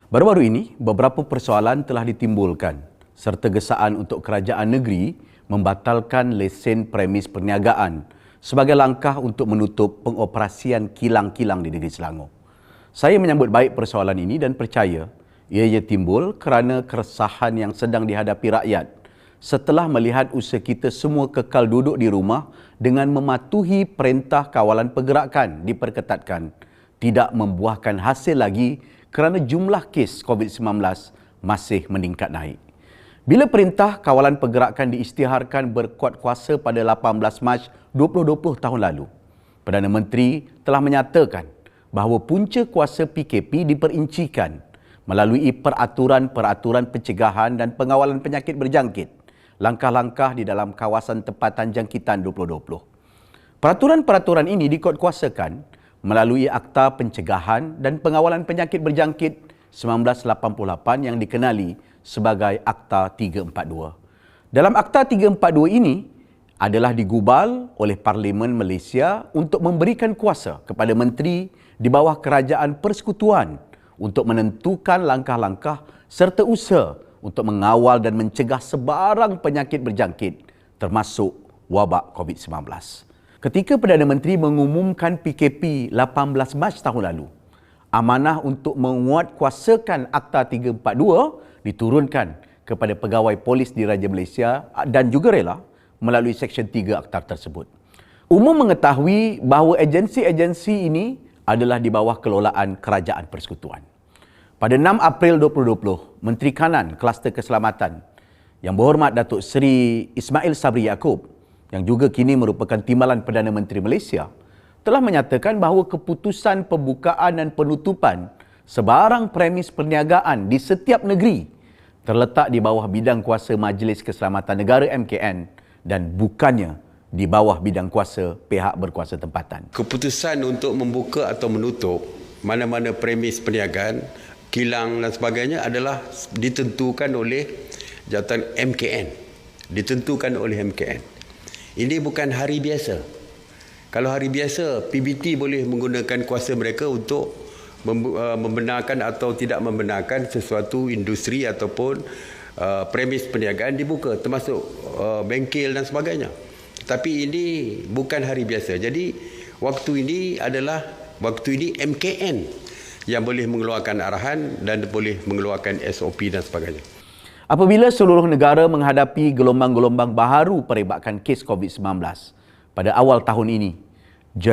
Baru-baru ini, beberapa persoalan telah ditimbulkan serta gesaan untuk kerajaan negeri membatalkan lesen premis perniagaan sebagai langkah untuk menutup pengoperasian kilang-kilang di negeri Selangor. Saya menyambut baik persoalan ini dan percaya ianya timbul kerana keresahan yang sedang dihadapi rakyat setelah melihat usaha kita semua kekal duduk di rumah dengan mematuhi perintah kawalan pergerakan diperketatkan, tidak membuahkan hasil lagi kerana jumlah kes COVID-19 masih meningkat naik. Bila perintah kawalan pergerakan diisytiharkan berkuat kuasa pada 18 Mac 2020 tahun lalu, Perdana Menteri telah menyatakan bahawa punca kuasa PKP diperincikan melalui peraturan-peraturan pencegahan dan pengawalan penyakit berjangkit, langkah-langkah di dalam kawasan tempatan jangkitan 2020. Peraturan-peraturan ini dikuatkuasakan melalui Akta Pencegahan dan Pengawalan Penyakit Berjangkit 1988 yang dikenali sebagai Akta 342. Dalam Akta 342 ini adalah digubal oleh Parlimen Malaysia untuk memberikan kuasa kepada menteri di bawah Kerajaan Persekutuan untuk menentukan langkah-langkah serta usaha untuk mengawal dan mencegah sebarang penyakit berjangkit termasuk wabak COVID-19. Ketika Perdana Menteri mengumumkan PKP 18 Mac tahun lalu, amanah untuk menguatkuasakan Akta 342 diturunkan kepada pegawai polis di Raja Malaysia dan juga rela melalui Seksyen 3 Akta tersebut. Umum mengetahui bahawa agensi-agensi ini adalah di bawah kelolaan Kerajaan Persekutuan. Pada 6 April 2020, Menteri Kanan Kluster Keselamatan Yang Berhormat Datuk Seri Ismail Sabri Yaakob yang juga kini merupakan timbalan Perdana Menteri Malaysia, telah menyatakan bahawa keputusan pembukaan dan penutupan sebarang premis perniagaan di setiap negeri terletak di bawah bidang kuasa Majlis Keselamatan Negara MKN dan bukannya di bawah bidang kuasa pihak berkuasa tempatan. Keputusan untuk membuka atau menutup mana-mana premis perniagaan, kilang dan sebagainya adalah ditentukan oleh jawatan MKN. Ditentukan oleh MKN. Ini bukan hari biasa. Kalau hari biasa, PBT boleh menggunakan kuasa mereka untuk membenarkan atau tidak membenarkan sesuatu industri ataupun premis perniagaan dibuka, termasuk bengkel dan sebagainya. Tapi ini bukan hari biasa. Jadi waktu ini MKN yang boleh mengeluarkan arahan dan boleh mengeluarkan SOP dan sebagainya. Apabila seluruh negara menghadapi gelombang-gelombang baharu perebakan kes COVID-19 pada awal tahun ini,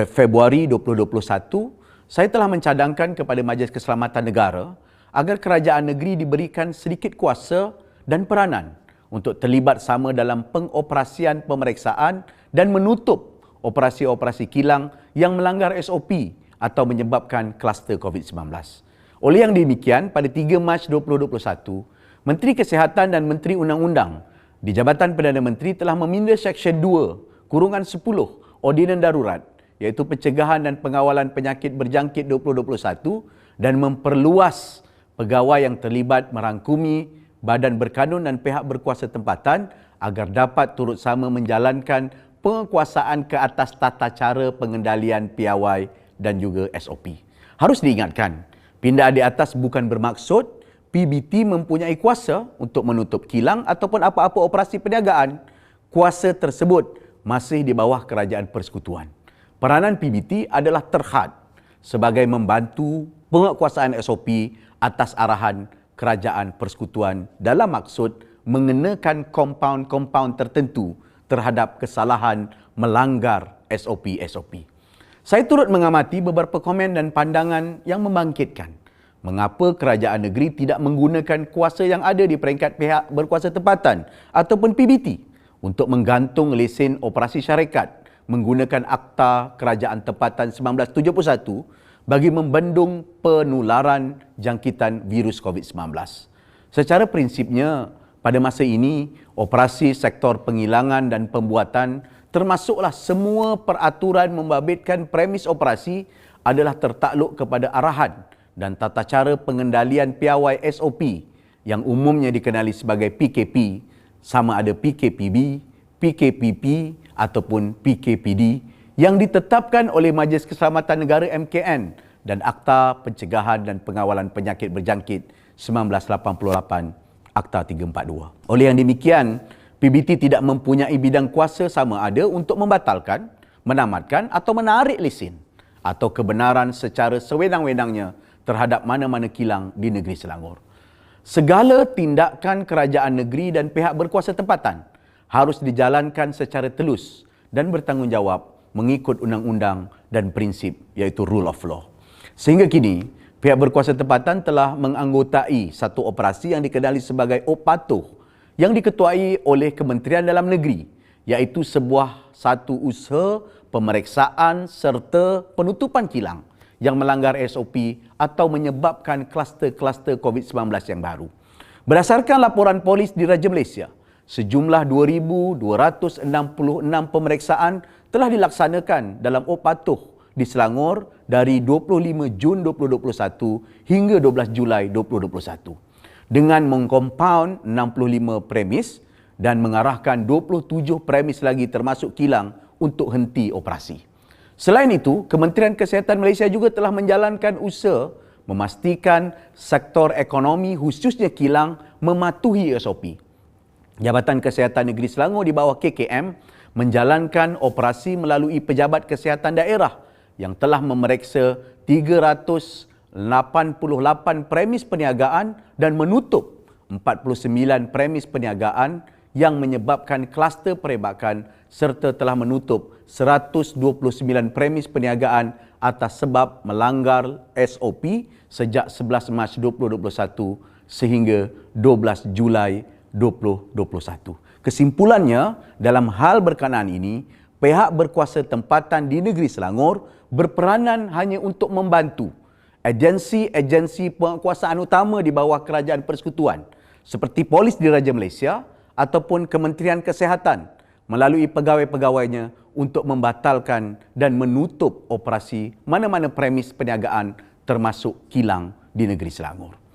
Februari 2021, saya telah mencadangkan kepada Majlis Keselamatan Negara agar kerajaan negeri diberikan sedikit kuasa dan peranan untuk terlibat sama dalam pengoperasian pemeriksaan dan menutup operasi-operasi kilang yang melanggar SOP atau menyebabkan kluster COVID-19. Oleh yang demikian, pada 3 Mac 2021, Menteri Kesihatan dan Menteri Undang-Undang di Jabatan Perdana Menteri telah meminda Seksyen 2, Kurungan 10, Ordinan Darurat, iaitu Pencegahan dan Pengawalan Penyakit Berjangkit 2021 dan memperluas pegawai yang terlibat merangkumi badan berkanun dan pihak berkuasa tempatan agar dapat turut sama menjalankan penguasaan ke atas tata cara pengendalian piawai dan juga SOP. Harus diingatkan, pindaan di atas bukan bermaksud PBT mempunyai kuasa untuk menutup kilang ataupun apa-apa operasi perniagaan. Kuasa tersebut masih di bawah Kerajaan Persekutuan. Peranan PBT adalah terhad sebagai membantu penguasaan SOP atas arahan Kerajaan Persekutuan dalam maksud mengenakan kompaun-kompaun tertentu terhadap kesalahan melanggar SOP-SOP. Saya turut mengamati beberapa komen dan pandangan yang membangkitkan mengapa kerajaan negeri tidak menggunakan kuasa yang ada di peringkat pihak berkuasa tempatan ataupun PBT untuk menggantung lesen operasi syarikat menggunakan Akta Kerajaan Tempatan 1971 bagi membendung penularan jangkitan virus COVID-19. Secara prinsipnya, pada masa ini, operasi sektor pengilangan dan pembuatan termasuklah semua peraturan membabitkan premis operasi adalah tertakluk kepada arahan dan tata cara pengendalian piawai SOP yang umumnya dikenali sebagai PKP, sama ada PKPB, PKPP ataupun PKPD yang ditetapkan oleh Majlis Keselamatan Negara MKN dan Akta Pencegahan dan Pengawalan Penyakit Berjangkit 1988, Akta 342. Oleh yang demikian, PBT tidak mempunyai bidang kuasa sama ada untuk membatalkan, menamatkan atau menarik lesen atau kebenaran secara sewenang-wenangnya terhadap mana-mana kilang di negeri Selangor. Segala tindakan kerajaan negeri dan pihak berkuasa tempatan harus dijalankan secara telus dan bertanggungjawab mengikut undang-undang dan prinsip iaitu rule of law. Sehingga kini, pihak berkuasa tempatan telah menganggotai satu operasi yang dikenali sebagai Op Patuh yang diketuai oleh Kementerian Dalam Negeri, iaitu satu usaha pemeriksaan serta penutupan kilang yang melanggar SOP atau menyebabkan kluster-kluster COVID-19 yang baru. Berdasarkan laporan polis di Raja Malaysia, sejumlah 2,266 pemeriksaan telah dilaksanakan dalam Op Patuh di Selangor dari 25 Jun 2021 hingga 12 Julai 2021 dengan mengkompaun 65 premis dan mengarahkan 27 premis lagi termasuk kilang untuk henti operasi. Selain itu, Kementerian Kesihatan Malaysia juga telah menjalankan usaha memastikan sektor ekonomi khususnya kilang mematuhi SOP. Jabatan Kesihatan Negeri Selangor di bawah KKM menjalankan operasi melalui Pejabat Kesihatan Daerah yang telah memeriksa 388 premis perniagaan dan menutup 49 premis perniagaan yang menyebabkan kluster perebakan serta telah menutup 129 premis perniagaan atas sebab melanggar SOP sejak 11 Mac 2021 sehingga 12 Julai 2021. Kesimpulannya, dalam hal berkenaan ini, pihak berkuasa tempatan di negeri Selangor berperanan hanya untuk membantu agensi-agensi penguasaan utama di bawah Kerajaan Persekutuan seperti Polis di Raja Malaysia ataupun Kementerian Kesihatan melalui pegawai-pegawainya untuk membatalkan dan menutup operasi mana-mana premis perniagaan termasuk kilang di negeri Selangor.